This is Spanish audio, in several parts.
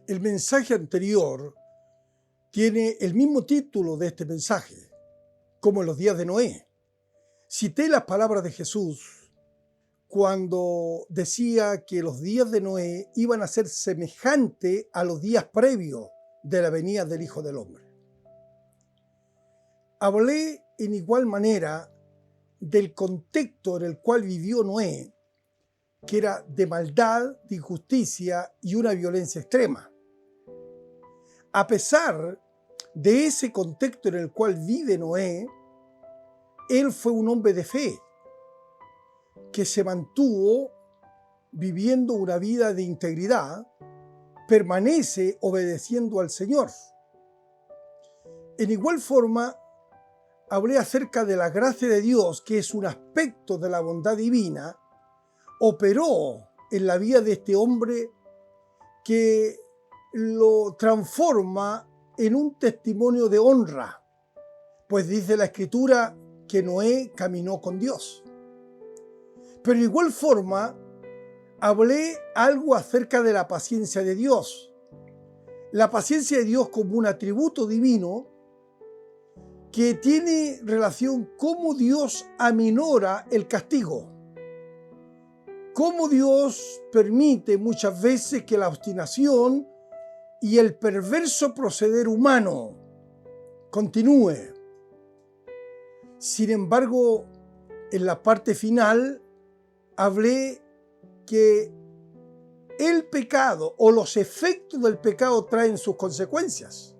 El mensaje anterior tiene el mismo título de este mensaje, como en los días de Noé. Cité las palabras de Jesús cuando decía que los días de Noé iban a ser semejantes a los días previos de la venida del Hijo del Hombre. Hablé en igual manera del contexto en el cual vivió Noé, que era de maldad, de injusticia y una violencia extrema. A pesar de ese contexto en el cual vive Noé, él fue un hombre de fe, que se mantuvo viviendo una vida de integridad, permanece obedeciendo al Señor. En igual forma, hablé acerca de la gracia de Dios, que es un aspecto de la bondad divina, operó en la vida de este hombre que lo transforma en un testimonio de honra, pues dice la Escritura que Noé caminó con Dios. Pero de igual forma, hablé algo acerca de la paciencia de Dios. La paciencia de Dios como un atributo divino que tiene relación cómo Dios aminora el castigo. Cómo Dios permite muchas veces que la obstinación y el perverso proceder humano continúe. Sin embargo, en la parte final hablé que el pecado o los efectos del pecado traen sus consecuencias.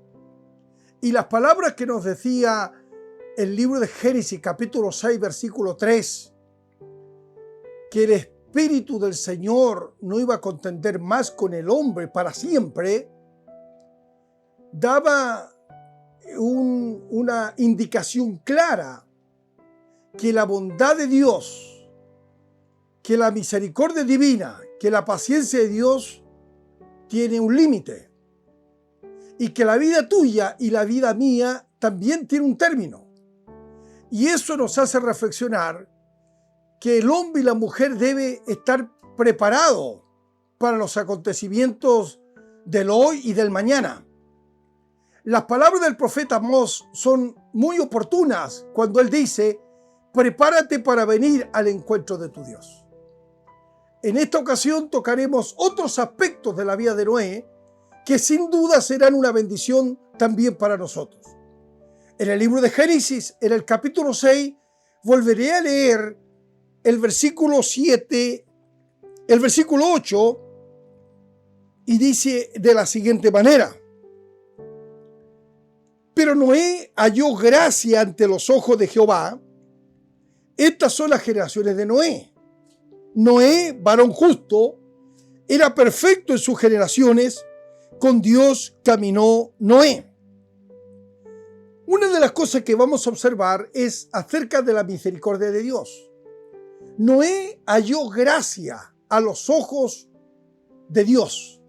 Y las palabras que nos decía el libro de Génesis, capítulo 6, versículo 3, que el Espíritu del Señor no iba a contender más con el hombre para siempre, daba una indicación clara que la bondad de Dios, que la misericordia divina, que la paciencia de Dios tiene un límite y que la vida tuya y la vida mía también tiene un término. Y eso nos hace reflexionar que el hombre y la mujer debe estar preparados para los acontecimientos del hoy y del mañana. Las palabras del profeta Amós son muy oportunas cuando él dice: prepárate para venir al encuentro de tu Dios. En esta ocasión tocaremos otros aspectos de la vida de Noé que sin duda serán una bendición también para nosotros. En el libro de Génesis, en el capítulo 6, volveré a leer el versículo 7, el versículo 8, y dice de la siguiente manera: pero Noé halló gracia ante los ojos de Jehová. Estas son las generaciones de Noé. Noé, varón justo, era perfecto en sus generaciones, con Dios caminó Noé. Una de las cosas que vamos a observar es acerca de la misericordia de Dios. Noé halló gracia a los ojos de Dios.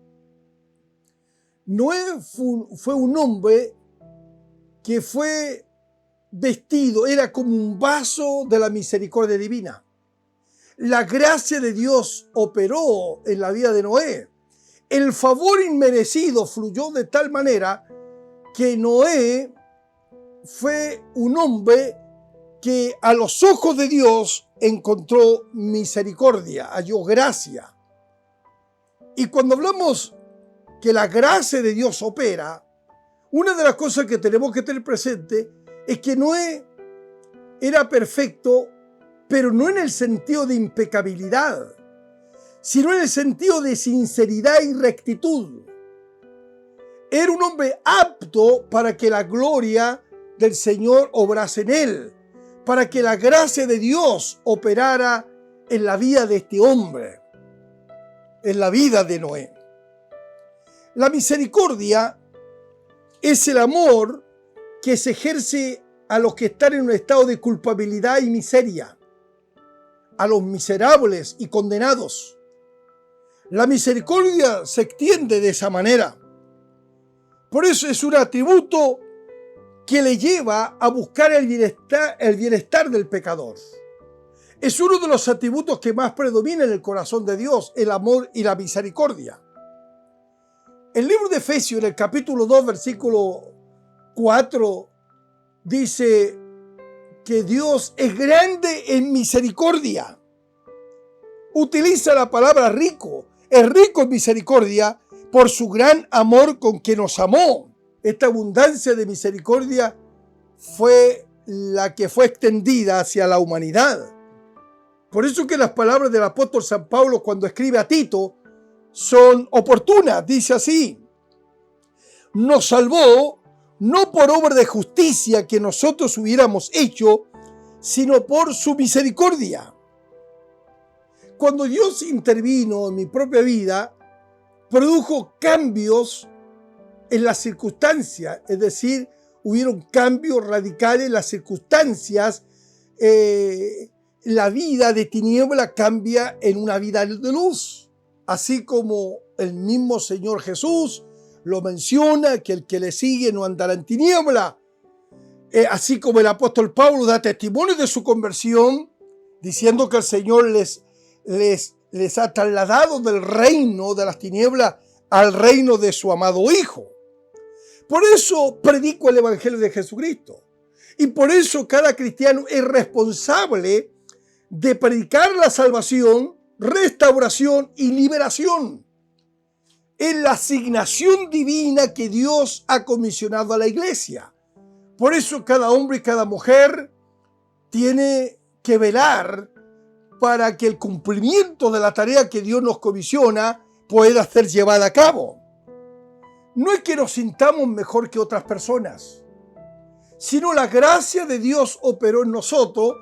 Noé fue un hombre que fue vestido, era como un vaso de la misericordia divina. La gracia de Dios operó en la vida de Noé. El favor inmerecido fluyó de tal manera que Noé fue un hombre que a los ojos de Dios encontró misericordia, halló gracia. Y cuando hablamos que la gracia de Dios opera, una de las cosas que tenemos que tener presente es que Noé era perfecto, pero no en el sentido de impecabilidad, sino en el sentido de sinceridad y rectitud. Era un hombre apto para que la gloria del Señor obrase en él, para que la gracia de Dios operara en la vida de este hombre, en la vida de Noé. La misericordia es el amor que se ejerce a los que están en un estado de culpabilidad y miseria, a los miserables y condenados. La misericordia se extiende de esa manera. Por eso es un atributo que le lleva a buscar el bienestar del pecador. Es uno de los atributos que más predomina en el corazón de Dios, el amor y la misericordia. El libro de Efesios, en el capítulo 2, versículo 4, dice que Dios es grande en misericordia. Utiliza la palabra rico. Es rico en misericordia por su gran amor con que nos amó. Esta abundancia de misericordia fue la que fue extendida hacia la humanidad. Por eso que las palabras del apóstol San Pablo cuando escribe a Tito son oportunas. Dice así: nos salvó no por obra de justicia que nosotros hubiéramos hecho, sino por su misericordia. Cuando Dios intervino en mi propia vida, produjo cambios en las circunstancias, es decir, hubieron cambios radicales en las circunstancias. La vida de tiniebla cambia en una vida de luz, así como el mismo Señor Jesús lo menciona, que el que le sigue no andará en tiniebla. Así como el apóstol Pablo da testimonio de su conversión, diciendo que el Señor les ha trasladado del reino de las tinieblas al reino de su amado Hijo. Por eso predico el Evangelio de Jesucristo. Y por eso cada cristiano es responsable de predicar la salvación, restauración y liberación. Es la asignación divina que Dios ha comisionado a la iglesia. Por eso cada hombre y cada mujer tiene que velar para que el cumplimiento de la tarea que Dios nos comisiona pueda ser llevada a cabo. No es que nos sintamos mejor que otras personas, sino la gracia de Dios operó en nosotros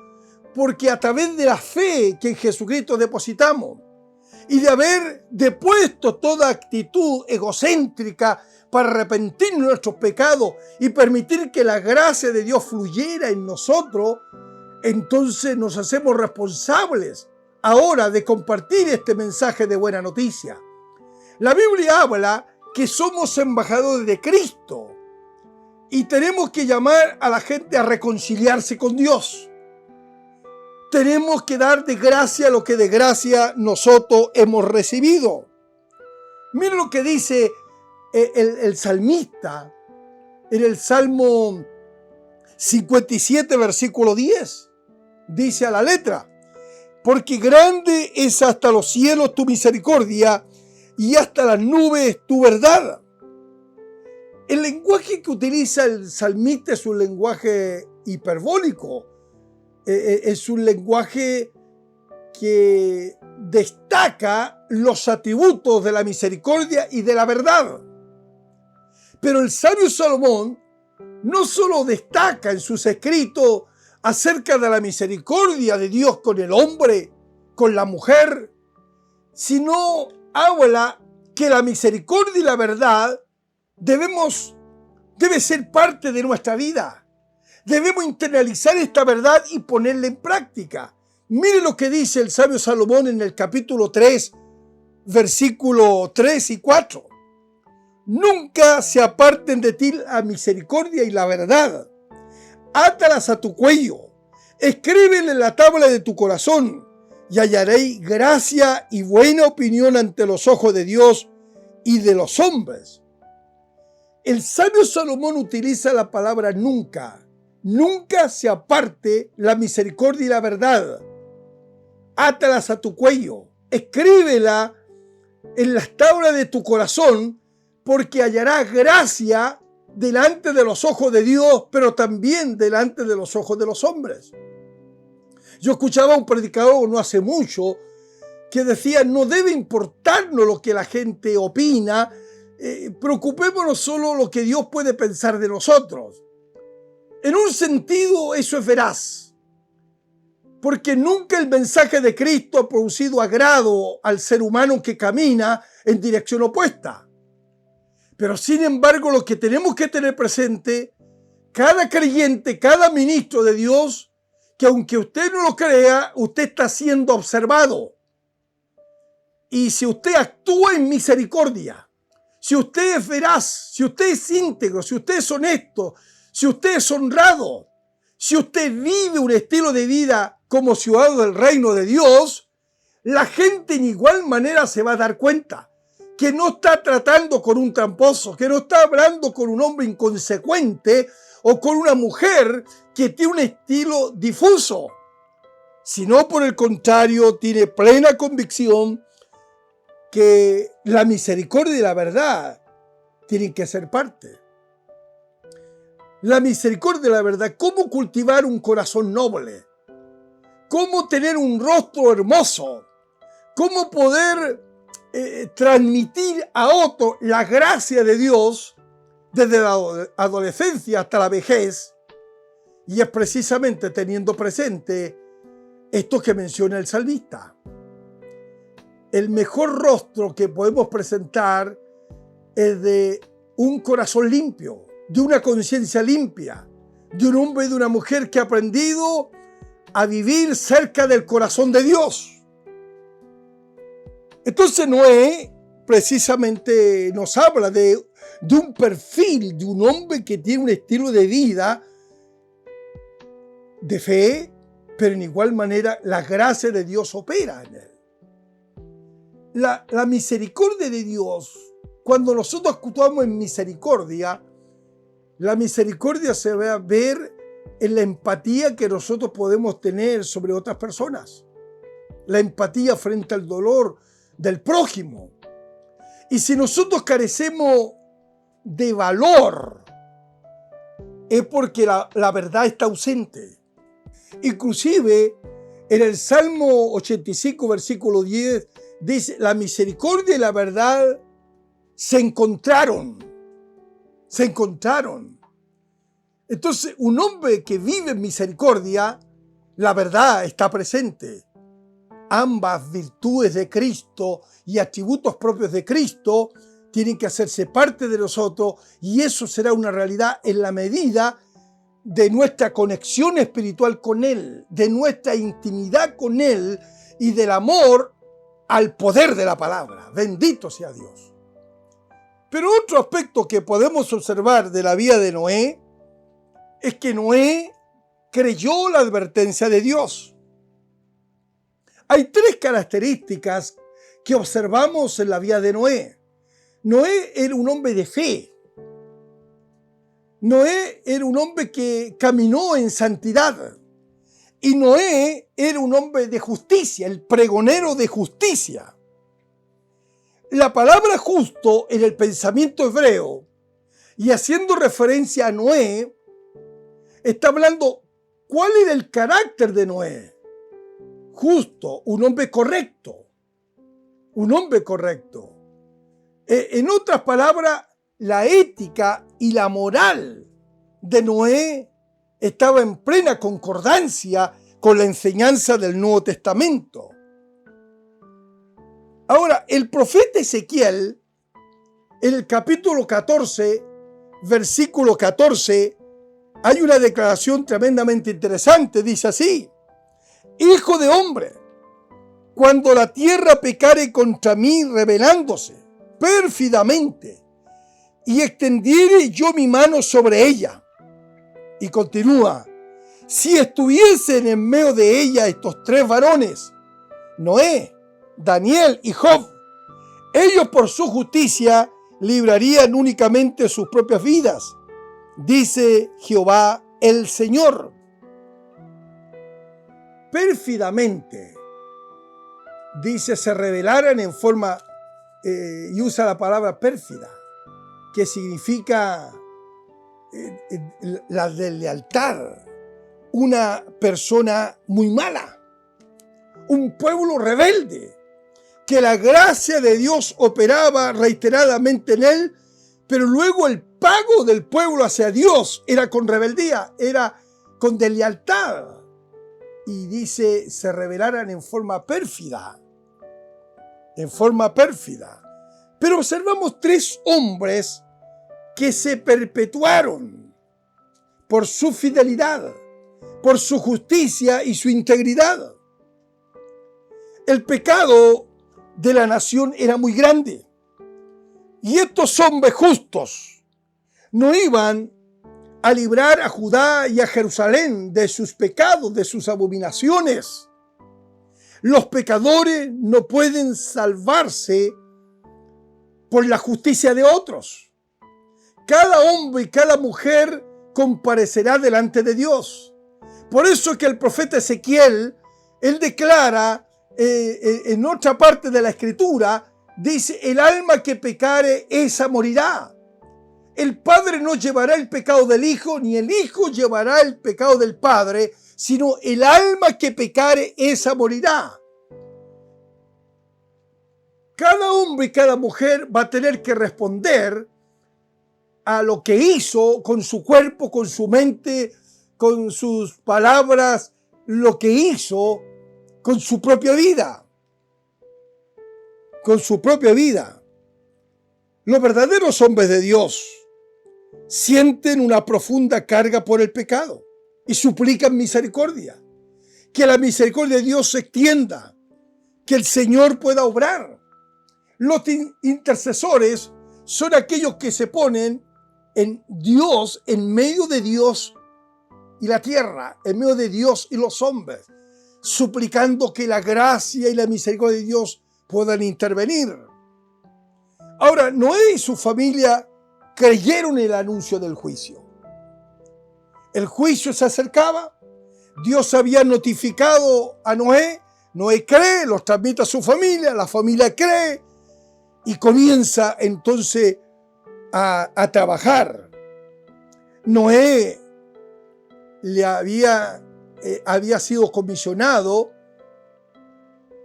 porque a través de la fe que en Jesucristo depositamos y de haber depuesto toda actitud egocéntrica para arrepentirnos de nuestros pecados y permitir que la gracia de Dios fluyera en nosotros, entonces nos hacemos responsables ahora de compartir este mensaje de buena noticia. La Biblia habla que somos embajadores de Cristo y tenemos que llamar a la gente a reconciliarse con Dios. Tenemos que dar de gracia lo que de gracia nosotros hemos recibido. Miren lo que dice el salmista en el Salmo 57, versículo 10. Dice a la letra: porque grande es hasta los cielos tu misericordia y hasta las nubes tu verdad. El lenguaje que utiliza el salmista es un lenguaje hiperbólico. Es un lenguaje que destaca los atributos de la misericordia y de la verdad. Pero el sabio Salomón no solo destaca en sus escritos acerca de la misericordia de Dios con el hombre, con la mujer, sino habla que la misericordia y la verdad debe ser parte de nuestra vida. Debemos internalizar esta verdad y ponerla en práctica. Mire lo que dice el sabio Salomón en el capítulo 3, versículo 3 y 4. Nunca se aparten de ti la misericordia y la verdad. Átalas a tu cuello, escríbele en la tabla de tu corazón, y hallaréis gracia y buena opinión ante los ojos de Dios y de los hombres. El sabio Salomón utiliza la palabra nunca. Nunca se aparte la misericordia y la verdad. Átalas a tu cuello, escríbela en las tablas de tu corazón, porque hallarás gracia delante de los ojos de Dios, pero también delante de los ojos de los hombres. Yo escuchaba a un predicador no hace mucho que decía: no debe importarnos lo que la gente opina, preocupémonos solo lo que Dios puede pensar de nosotros. En un sentido eso es veraz, porque nunca el mensaje de Cristo ha producido agrado al ser humano que camina en dirección opuesta. Pero sin embargo, lo que tenemos que tener presente, cada creyente, cada ministro de Dios, que aunque usted no lo crea, usted está siendo observado. Y si usted actúa en misericordia, si usted es veraz, si usted es íntegro, si usted es honesto, si usted es honrado, si usted vive un estilo de vida como ciudadano del reino de Dios, la gente en igual manera se va a dar cuenta que no está tratando con un tramposo, que no está hablando con un hombre inconsecuente o con una mujer que tiene un estilo difuso, sino por el contrario tiene plena convicción que la misericordia y la verdad tienen que ser parte. La misericordia y la verdad, cómo cultivar un corazón noble, cómo tener un rostro hermoso, cómo poder transmitir a otro la gracia de Dios desde la adolescencia hasta la vejez, y es precisamente teniendo presente esto que menciona el salmista. El mejor rostro que podemos presentar es de un corazón limpio, de una conciencia limpia, de un hombre y de una mujer que ha aprendido a vivir cerca del corazón de Dios. Entonces Noé precisamente nos habla de un perfil de un hombre que tiene un estilo de vida de fe, pero en igual manera la gracia de Dios opera en él. La misericordia de Dios, cuando nosotros actuamos en misericordia, la misericordia se va a ver en la empatía que nosotros podemos tener sobre otras personas. La empatía frente al dolor del prójimo. Y si nosotros carecemos de valor, es porque la verdad está ausente. Inclusive en el Salmo 85, versículo 10, dice: la misericordia y la verdad se encontraron. Se encontraron. Entonces, un hombre que vive en misericordia, la verdad está presente. Ambas virtudes de Cristo y atributos propios de Cristo tienen que hacerse parte de nosotros, y eso será una realidad en la medida de nuestra conexión espiritual con Él, de nuestra intimidad con Él y del amor al poder de la palabra. Bendito sea Dios. Pero otro aspecto que podemos observar de la vida de Noé es que Noé creyó la advertencia de Dios. Hay tres características que observamos en la vida de Noé. Noé era un hombre de fe. Noé era un hombre que caminó en santidad. Y Noé era un hombre de justicia, el pregonero de justicia. La palabra justo en el pensamiento hebreo, y haciendo referencia a Noé, está hablando cuál era el carácter de Noé. Justo, un hombre correcto. Un hombre correcto. En otras palabras, la ética y la moral de Noé estaba en plena concordancia con la enseñanza del Nuevo Testamento. Ahora, el profeta Ezequiel, en el capítulo 14, versículo 14, hay una declaración tremendamente interesante. Dice así: Hijo de hombre, cuando la tierra pecare contra mí rebelándose pérfidamente, y extendiere yo mi mano sobre ella. Y continúa: si estuviesen en medio de ella estos tres varones, Noé, Daniel y Job, ellos por su justicia librarían únicamente sus propias vidas, dice Jehová el Señor. Pérfidamente, dice, se rebelaran en forma, y usa la palabra pérfida, que significa la deslealtad, una persona muy mala, un pueblo rebelde, que la gracia de Dios operaba reiteradamente en él, pero luego el pago del pueblo hacia Dios era con rebeldía, era con deslealtad. Y dice, se rebelaran en forma pérfida. En forma pérfida. Pero observamos tres hombres que se perpetuaron por su fidelidad, por su justicia y su integridad. El pecado de la nación era muy grande. Y estos hombres justos no iban a librar a Judá y a Jerusalén de sus pecados, de sus abominaciones. Los pecadores no pueden salvarse por la justicia de otros. Cada hombre y cada mujer comparecerá delante de Dios. Por eso es que el profeta Ezequiel, él declara en otra parte de la Escritura, dice: el alma que pecare, esa morirá. El Padre no llevará el pecado del Hijo, ni el Hijo llevará el pecado del Padre, sino el alma que pecare, esa morirá. Cada hombre y cada mujer va a tener que responder a lo que hizo con su cuerpo, con su mente, con sus palabras, lo que hizo con su propia vida. Con su propia vida. Los verdaderos hombres de Dios sienten una profunda carga por el pecado y suplican misericordia. Que la misericordia de Dios se extienda, que el Señor pueda obrar. Los intercesores son aquellos que se ponen en Dios, en medio de Dios y la tierra, en medio de Dios y los hombres, suplicando que la gracia y la misericordia de Dios puedan intervenir. Ahora, Noé y su familia creyeron el anuncio del juicio. El juicio se acercaba. Dios había notificado a Noé. Noé cree, los transmite a su familia, la familia cree y comienza entonces a trabajar. Noé había sido comisionado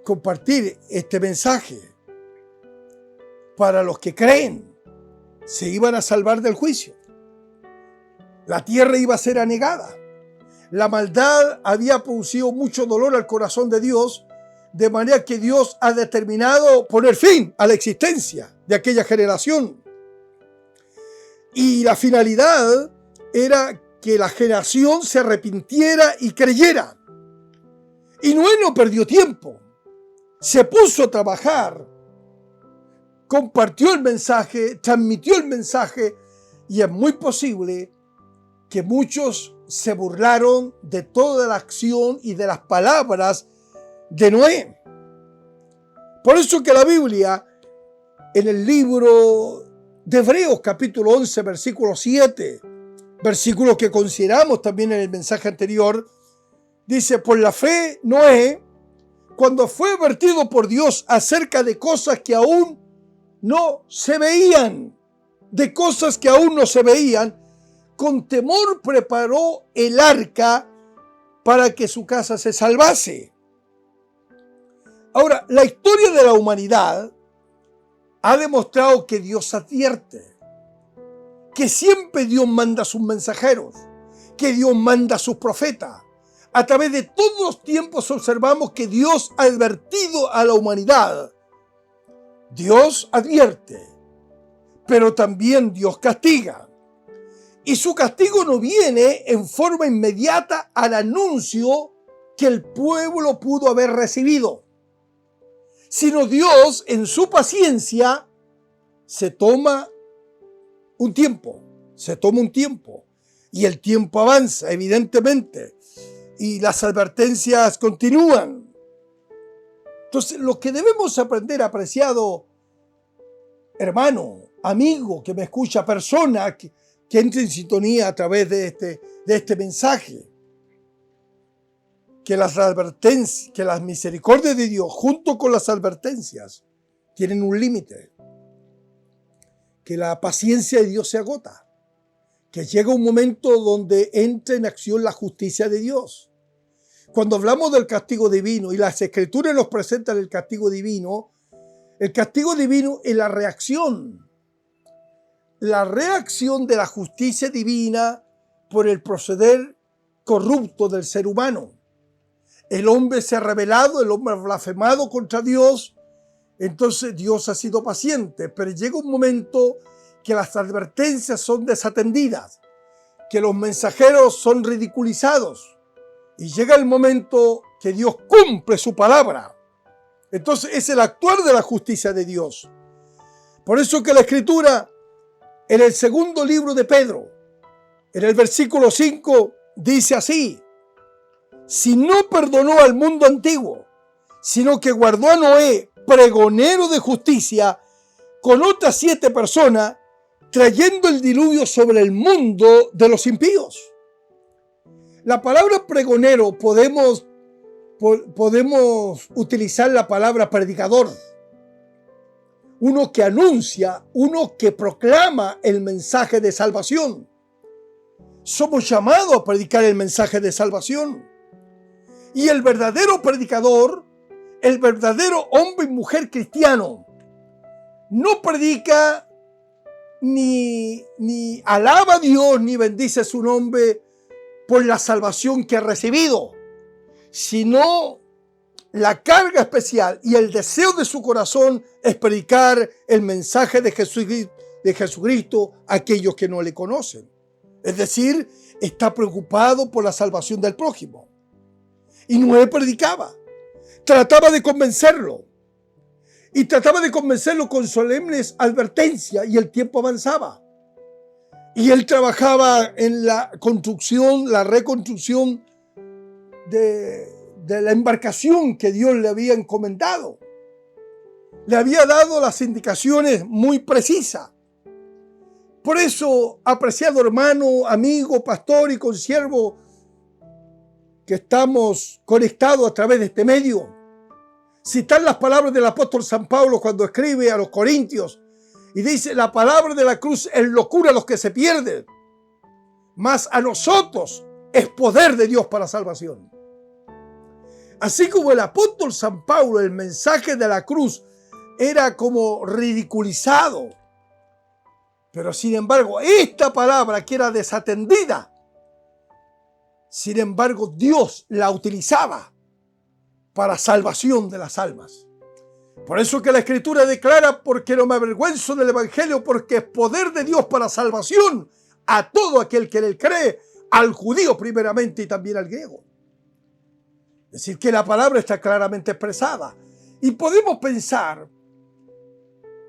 compartir este mensaje para los que creen. Se iban a salvar del juicio. La tierra iba a ser anegada. La maldad había producido mucho dolor al corazón de Dios, de manera que Dios ha determinado poner fin a la existencia de aquella generación. Y la finalidad era que la generación se arrepintiera y creyera. Y Noé no perdió tiempo. Se puso a trabajar, compartió el mensaje, transmitió el mensaje, y es muy posible que muchos se burlaron de toda la acción y de las palabras de Noé. Por eso que la Biblia, en el libro de Hebreos capítulo 11, versículo 7, versículo que consideramos también en el mensaje anterior, dice: por la fe Noé, cuando fue advertido por Dios acerca de cosas que aún no se veían, con temor preparó el arca para que su casa se salvase. Ahora, la historia de la humanidad ha demostrado que Dios advierte, que siempre Dios manda a sus mensajeros, que Dios manda a sus profetas. A través de todos los tiempos observamos que Dios ha advertido a la humanidad. Dios advierte, pero también Dios castiga. Y su castigo no viene en forma inmediata al anuncio que el pueblo pudo haber recibido, sino Dios en su paciencia se toma un tiempo, y el tiempo avanza evidentemente y las advertencias continúan. Entonces, lo que debemos aprender, apreciado hermano, amigo que me escucha, persona que entre en sintonía a través de este mensaje, que las advertencias, que las misericordias de Dios junto con las advertencias tienen un límite, que la paciencia de Dios se agota, que llega un momento donde entra en acción la justicia de Dios. Cuando hablamos del castigo divino, y las Escrituras nos presentan el castigo divino es la reacción de la justicia divina por el proceder corrupto del ser humano. El hombre se ha rebelado, el hombre ha blasfemado contra Dios, entonces Dios ha sido paciente, pero llega un momento que las advertencias son desatendidas, que los mensajeros son ridiculizados, y llega el momento que Dios cumple su palabra. Entonces es el actuar de la justicia de Dios. Por eso que la Escritura, en el segundo libro de Pedro, en el versículo 5, dice así: si no perdonó al mundo antiguo, sino que guardó a Noé, pregonero de justicia, con otras 7 personas, trayendo el diluvio sobre el mundo de los impíos. La palabra pregonero podemos utilizar la palabra predicador. Uno que anuncia, uno que proclama el mensaje de salvación. Somos llamados a predicar el mensaje de salvación. Y el verdadero predicador, el verdadero hombre y mujer cristiano, no predica ni alaba a Dios ni bendice su nombre por la salvación que ha recibido, sino la carga especial y el deseo de su corazón es predicar el mensaje de Jesucristo a aquellos que no le conocen. Es decir, está preocupado por la salvación del prójimo. Y Noé predicaba, trataba de convencerlo. Y trataba de convencerlo con solemnes advertencias, y el tiempo avanzaba. Y él trabajaba en la construcción, la reconstrucción de la embarcación que Dios le había encomendado. Le había dado las indicaciones muy precisas. Por eso, apreciado hermano, amigo, pastor y consiervo, que estamos conectados a través de este medio, citar las palabras del apóstol San Pablo cuando escribe a los Corintios y dice: la palabra de la cruz es locura a los que se pierden, mas a nosotros es poder de Dios para salvación. Así como el apóstol San Pablo, el mensaje de la cruz era como ridiculizado, pero sin embargo esta palabra que era desatendida, sin embargo Dios la utilizaba para salvación de las almas. Por eso que la Escritura declara: porque no me avergüenzo del Evangelio, porque es poder de Dios para salvación a todo aquel que en él cree, al judío primeramente y también al griego. Es decir, que la palabra está claramente expresada. Y podemos pensar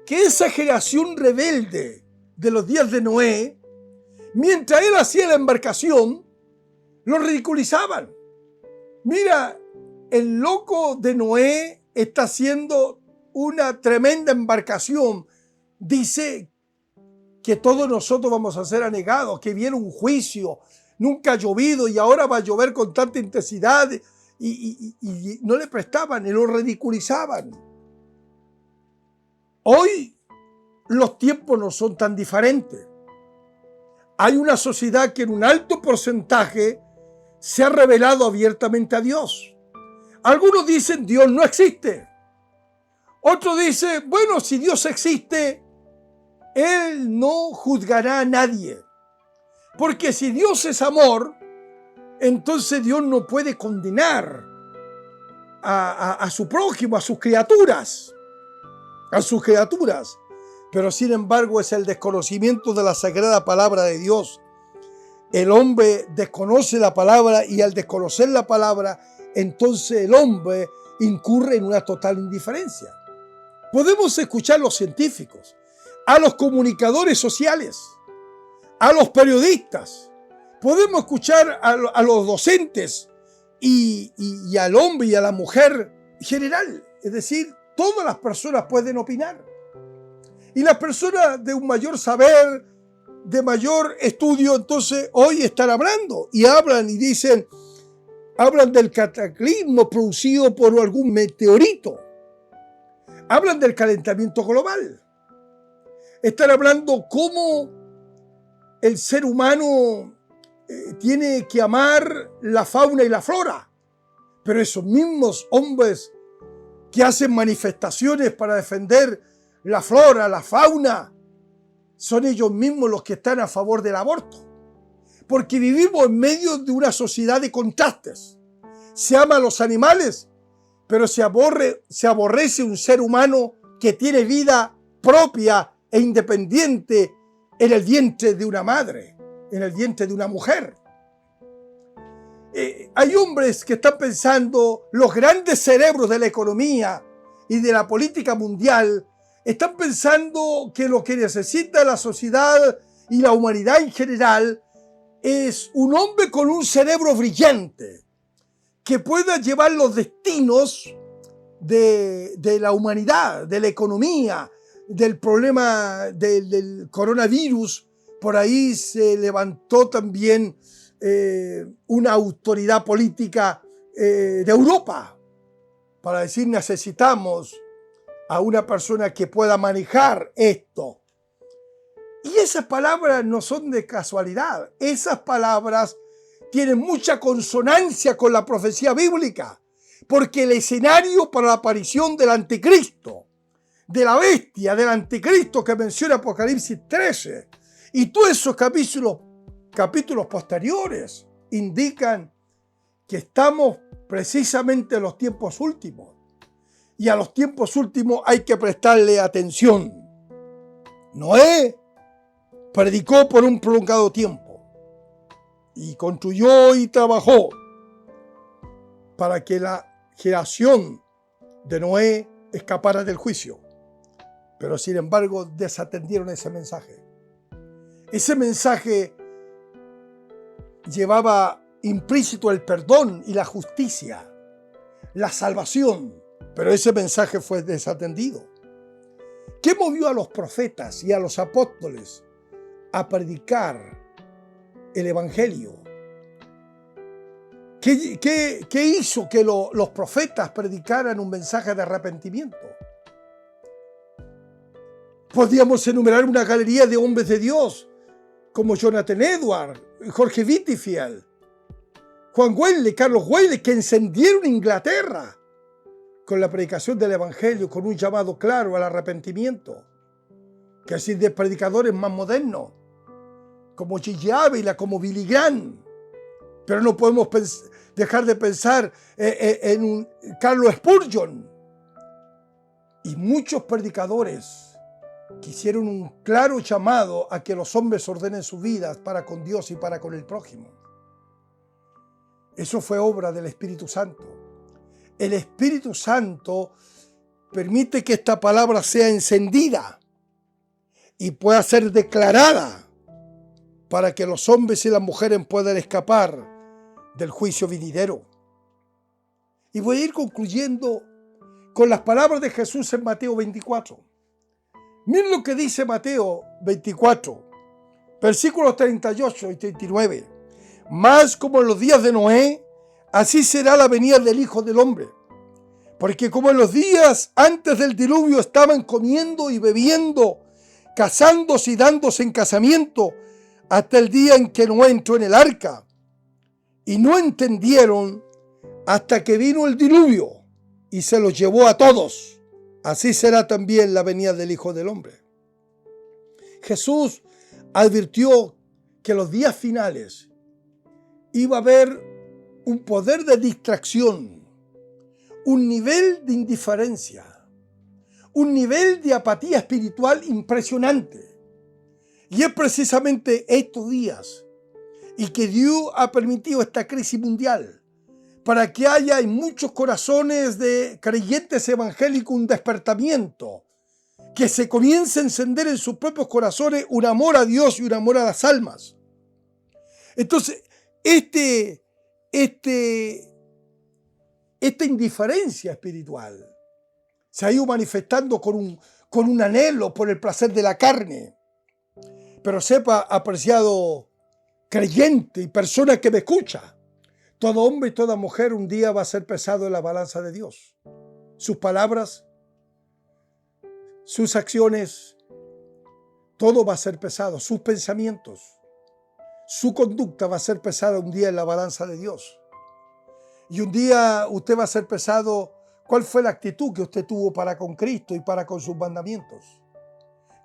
que esa generación rebelde de los días de Noé, mientras él hacía la embarcación, lo ridiculizaban. Mira, el loco de Noé está haciendo una tremenda embarcación. Dice que todos nosotros vamos a ser anegados, que viene un juicio, nunca ha llovido y ahora va a llover con tanta intensidad, y no le prestaban y lo ridiculizaban. Hoy los tiempos no son tan diferentes. Hay una sociedad que en un alto porcentaje se ha revelado abiertamente a Dios. Algunos dicen: Dios no existe. Otros dicen: bueno, si Dios existe, Él no juzgará a nadie. Porque si Dios es amor, entonces Dios no puede condenar a su prójimo, a sus criaturas. Pero sin embargo es el desconocimiento de la sagrada palabra de Dios. El hombre desconoce la palabra, y al desconocer la palabra, entonces el hombre incurre en una total indiferencia. Podemos escuchar a los científicos, a los comunicadores sociales, a los periodistas. Podemos escuchar a los docentes y al hombre y a la mujer en general. Es decir, todas las personas pueden opinar. Y las personas de un mayor saber, de mayor estudio, entonces hoy están hablando y hablan y dicen, hablan del cataclismo producido por algún meteorito. Hablan del calentamiento global. Están hablando cómo el ser humano tiene que amar la fauna y la flora. Pero esos mismos hombres que hacen manifestaciones para defender la flora, la fauna, son ellos mismos los que están a favor del aborto. Porque vivimos en medio de una sociedad de contrastes. Se ama a los animales, pero se aborrece un ser humano que tiene vida propia e independiente en el vientre de una madre, en el vientre de una mujer. Hay hombres que están pensando, los grandes cerebros de la economía y de la política mundial, están pensando que lo que necesita la sociedad y la humanidad en general es un hombre con un cerebro brillante que pueda llevar los destinos de la humanidad, de la economía, del problema del coronavirus, por ahí se levantó también una autoridad política de Europa para decir necesitamos a una persona que pueda manejar esto. Y esas palabras no son de casualidad. Esas palabras tienen mucha consonancia con la profecía bíblica, porque el escenario para la aparición del anticristo, de la bestia, del anticristo que menciona Apocalipsis 13, y todos esos capítulos posteriores indican que estamos precisamente en los tiempos últimos. Y a los tiempos últimos hay que prestarle atención. Noé predicó por un prolongado tiempo y construyó y trabajó para que la generación de Noé escapara del juicio. Pero sin embargo desatendieron ese mensaje. Ese mensaje llevaba implícito el perdón y la justicia, la salvación, pero ese mensaje fue desatendido. ¿Qué movió a los profetas y a los apóstoles a predicar el evangelio? ¿Qué hizo que los profetas predicaran un mensaje de arrepentimiento? Podríamos enumerar una galería de hombres de Dios como Jonathan Edwards, Jorge Whitefield, Juan Wesley, Carlos Wesley, que encendieron Inglaterra con la predicación del evangelio, con un llamado claro al arrepentimiento. Que así de predicadores más modernos, como Gigi Ávila, como Billy Graham. Pero no podemos dejar de pensar en un Carlos Spurgeon. Y muchos predicadores que hicieron un claro llamado a que los hombres ordenen sus vidas para con Dios y para con el prójimo. Eso fue obra del Espíritu Santo. El Espíritu Santo permite que esta palabra sea encendida y pueda ser declarada para que los hombres y las mujeres puedan escapar del juicio venidero. Y voy a ir concluyendo con las palabras de Jesús en Mateo 24. Miren lo que dice Mateo 24, versículos 38 y 39. Más como en los días de Noé, así será la venida del Hijo del Hombre. Porque como en los días antes del diluvio estaban comiendo y bebiendo, casándose y dándose en casamiento, hasta el día en que Noé entró en el arca. Y no entendieron hasta que vino el diluvio y se los llevó a todos. Así será también la venida del Hijo del Hombre. Jesús advirtió que en los días finales iba a haber un poder de distracción, un nivel de indiferencia, un nivel de apatía espiritual impresionante. Y es precisamente estos días y que Dios ha permitido esta crisis mundial para que haya en muchos corazones de creyentes evangélicos un despertamiento, que se comience a encender en sus propios corazones un amor a Dios y un amor a las almas. Entonces, esta indiferencia espiritual se ha ido manifestando con un anhelo por el placer de la carne. Pero sepa, apreciado creyente y persona que me escucha, todo hombre y toda mujer un día va a ser pesado en la balanza de Dios. Sus palabras, sus acciones, todo va a ser pesado. Sus pensamientos, su conducta va a ser pesada un día en la balanza de Dios. Y un día usted va a ser pesado. ¿Cuál fue la actitud que usted tuvo para con Cristo y para con sus mandamientos?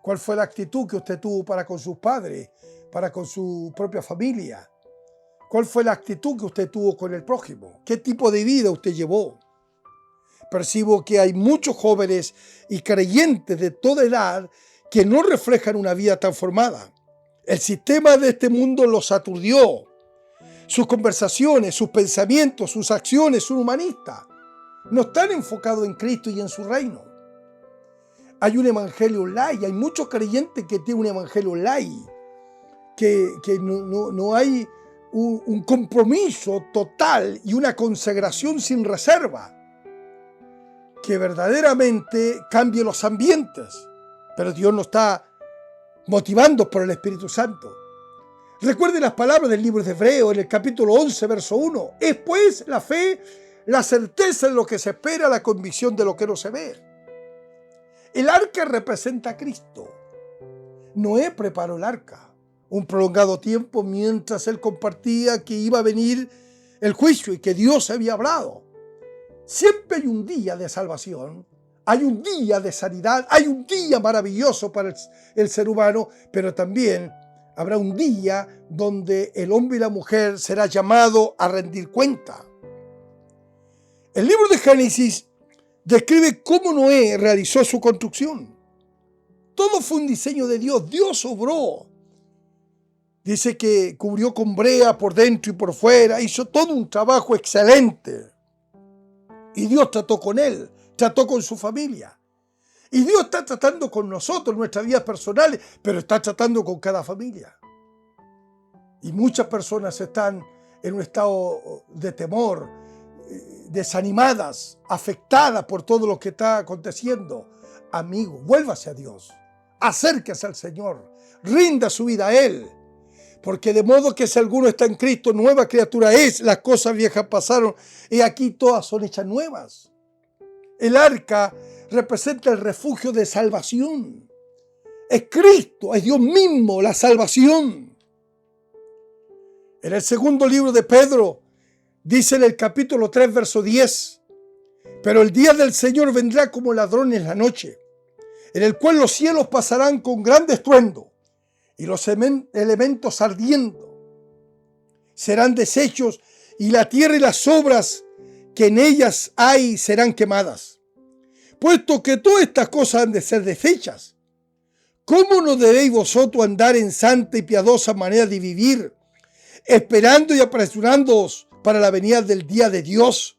¿Cuál fue la actitud que usted tuvo para con sus padres, para con su propia familia? ¿Cuál fue la actitud que usted tuvo con el prójimo? ¿Qué tipo de vida usted llevó? Percibo que hay muchos jóvenes y creyentes de toda edad que no reflejan una vida transformada. El sistema de este mundo los aturdió. Sus conversaciones, sus pensamientos, sus acciones son humanistas. No están enfocados en Cristo y en su reino. Hay un evangelio light, hay muchos creyentes que tienen un evangelio light, que no hay un compromiso total y una consagración sin reserva que verdaderamente cambie los ambientes. pero Dios nos está motivando por el Espíritu Santo. Recuerde las palabras del libro de Hebreos en el capítulo 11, verso 1. Es pues la fe, la certeza de lo que se espera, la convicción de lo que no se ve. El arca representa a Cristo. Noé preparó el arca un prolongado tiempo mientras él compartía que iba a venir el juicio y que Dios había hablado. Siempre hay un día de salvación, hay un día de sanidad, hay un día maravilloso para el ser humano, pero también habrá un día donde el hombre y la mujer será llamado a rendir cuenta. El libro de Génesis describe cómo Noé realizó su construcción. Todo fue un diseño de Dios. Dios obró. Dice que cubrió con brea por dentro y por fuera. Hizo todo un trabajo excelente. Y Dios trató con él, trató con su familia. Y Dios está tratando con nosotros, nuestras vidas personales, pero está tratando con cada familia. Y muchas personas están en un estado de temor, desanimadas, afectadas por todo lo que está aconteciendo. Amigo, vuélvase a Dios, acérquese al Señor, rinda su vida a Él, porque de modo que si alguno está en Cristo, nueva criatura es, las cosas viejas pasaron y aquí todas son hechas nuevas. El arca representa el refugio de salvación. Es Cristo, es Dios mismo, la salvación. En el segundo libro de Pedro, dice en el capítulo 3, verso 10, pero el día del Señor vendrá como ladrón en la noche, en el cual los cielos pasarán con gran estruendo y los elementos ardiendo serán deshechos y la tierra y las obras que en ellas hay serán quemadas. Puesto que todas estas cosas han de ser deshechas, ¿cómo no debéis vosotros andar en santa y piadosa manera de vivir, esperando y apresurándoos para la venida del día de Dios,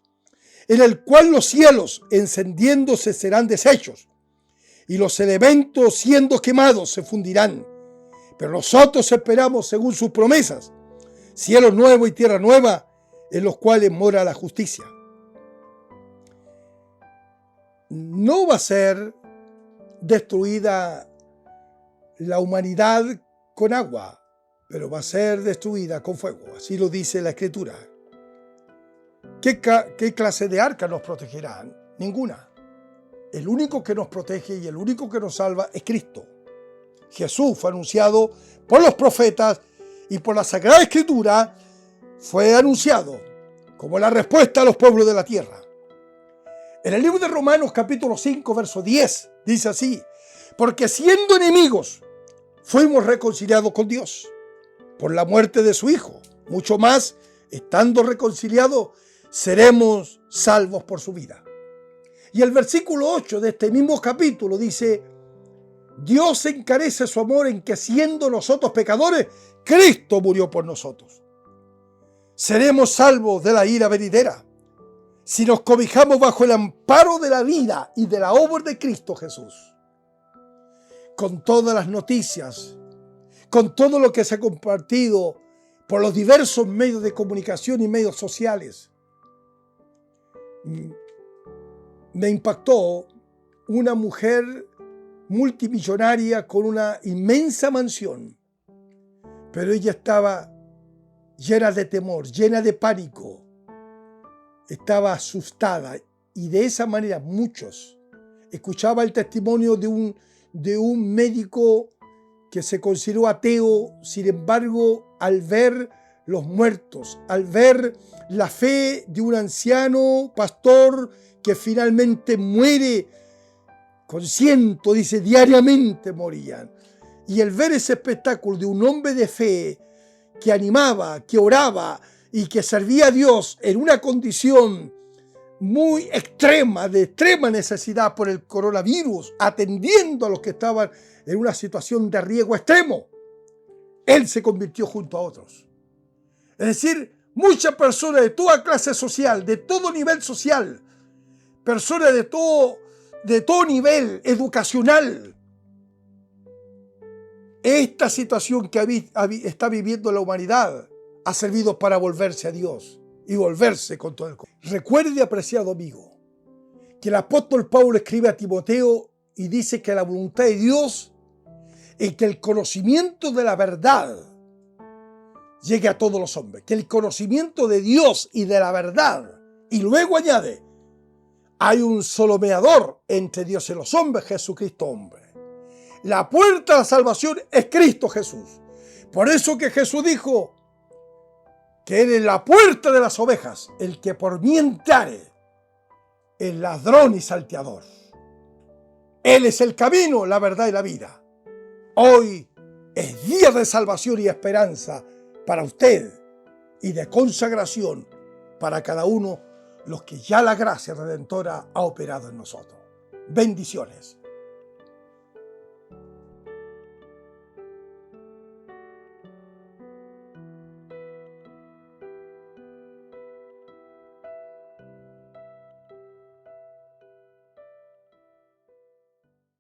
en el cual los cielos encendiéndose serán deshechos y los elementos siendo quemados se fundirán? Pero nosotros esperamos, según sus promesas, cielos nuevos y tierra nueva, en los cuales mora la justicia. No va a ser destruida la humanidad con agua, pero va a ser destruida con fuego. Así lo dice la Escritura. ¿Qué clase de arca nos protegerá? Ninguna. El único que nos protege y el único que nos salva es Cristo. Jesús fue anunciado por los profetas y por la Sagrada Escritura fue anunciado como la respuesta a los pueblos de la tierra. En el libro de Romanos capítulo 5, verso 10, dice así: porque siendo enemigos, fuimos reconciliados con Dios por la muerte de su Hijo. Mucho más, estando reconciliados, seremos salvos por su vida. Y el versículo 8 de este mismo capítulo dice: Dios encarece su amor en que siendo nosotros pecadores, Cristo murió por nosotros. Seremos salvos de la ira venidera si nos cobijamos bajo el amparo de la vida y de la obra de Cristo Jesús. Con todas las noticias, con todo lo que se ha compartido por los diversos medios de comunicación y medios sociales, me impactó una mujer multimillonaria con una inmensa mansión, pero ella estaba llena de temor, llena de pánico, estaba asustada, y de esa manera muchos. Escuchaba el testimonio de un médico que se consideró ateo, sin embargo, al ver los muertos, al ver la fe de un anciano pastor que finalmente muere con cientos, dice, diariamente morían. Y el ver ese espectáculo de un hombre de fe que animaba, que oraba y que servía a Dios en una condición muy extrema, de extrema necesidad por el coronavirus, atendiendo a los que estaban en una situación de riesgo extremo, él se convirtió junto a otros. Es decir, muchas personas de toda clase social, de todo nivel social, personas de todo nivel educacional. Esta situación que está viviendo la humanidad ha servido para volverse a Dios y volverse con todo el corazón. Recuerde, apreciado amigo, que el apóstol Pablo escribe a Timoteo y dice que la voluntad de Dios es que el conocimiento de la verdad llegue a todos los hombres, que el conocimiento de Dios y de la verdad, y luego añade, hay un solo mediador entre Dios y los hombres, Jesucristo hombre. La puerta a la salvación es Cristo Jesús. Por eso que Jesús dijo que Él es la puerta de las ovejas, el que por mí entrare, el ladrón y salteador. Él es el camino, la verdad y la vida. Hoy es día de salvación y esperanza para usted y de consagración para cada uno los que ya la gracia redentora ha operado en nosotros. Bendiciones.